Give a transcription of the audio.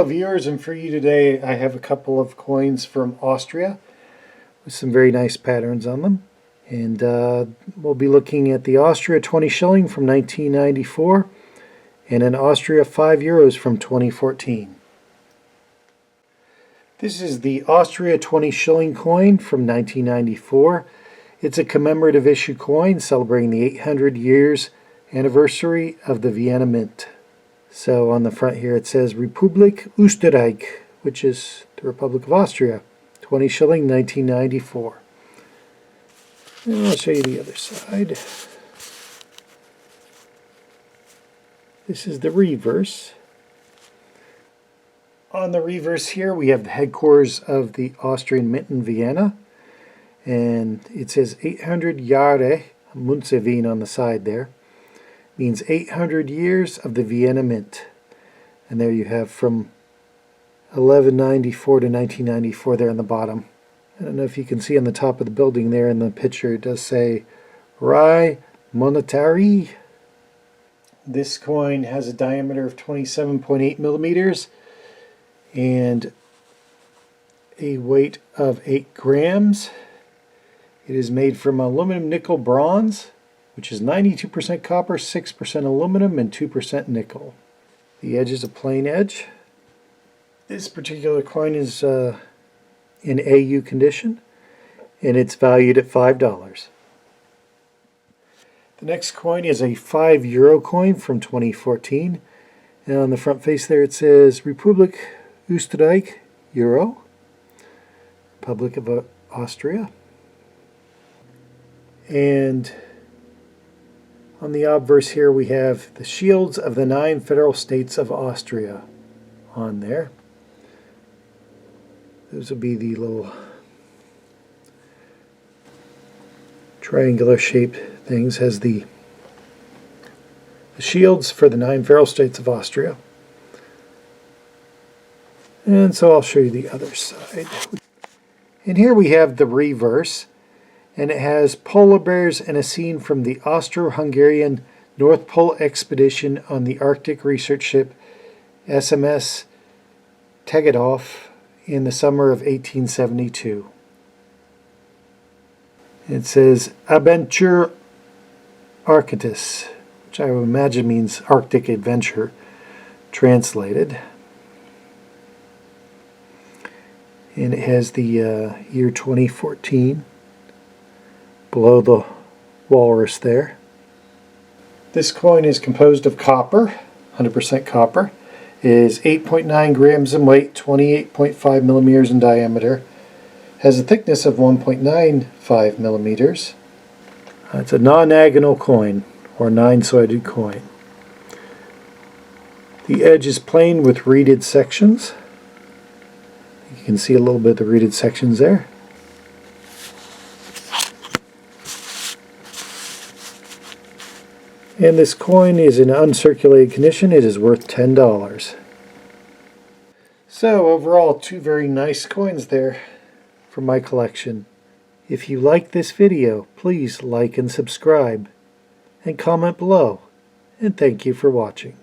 Hello viewers, and for you today I have a couple of coins from Austria with some very nice patterns on them. And we'll be looking at the Austria 20 shilling from 1994 and an Austria 5 euros from 2014. This is the Austria 20 shilling coin from 1994. It's a commemorative issue coin celebrating the 800 years anniversary of the Vienna Mint. So on the front here it says Republik Österreich, which is the Republic of Austria, 20 shilling 1994. And I'll show you the other side. This is the reverse. On the reverse here we have the headquarters of the Austrian Mint in Vienna. And it says 800 Jahre Münzewien on the side there. Means 800 years of the Vienna Mint. And there you have from 1194 to 1994 there on the bottom. I don't know if you can see on the top of the building there in the picture, it does say Rai Monetary. This coin has a diameter of 27.8 millimeters and a weight of 8 grams. It is made from aluminum, nickel, bronze, which is 92% copper, 6% aluminum, and 2% nickel. The edge is a plain edge. This particular coin is in AU condition, and it's valued at $5. The next coin is a 5 euro coin from 2014, and on the front face there it says Republik Österreich Euro, Republic of Austria. And on the obverse here we have the shields of the 9 federal states of Austria on there. Those will be the little triangular shaped things, has the shields for the 9 federal states of Austria. And so I'll show you the other side. And here we have the reverse. And it has polar bears and a scene from the Austro-Hungarian North Pole expedition on the Arctic research ship SMS Tegetthoff in the summer of 1872. It says Adventure Arcticus, which I would imagine means Arctic adventure, translated. And it has the year 2014. Below the walrus there. This coin is composed of copper, 100% copper. It is 8.9 grams in weight, 28.5 millimeters in diameter. Has a thickness of 1.95 millimeters. It's a non-agonal coin, or 9-sided coin. The edge is plain with reeded sections. You can see a little bit of the reeded sections there. And this coin is in uncirculated condition. It is worth $10. So overall, 2 very nice coins there from my collection. If you like this video, please like and subscribe and comment below. And thank you for watching.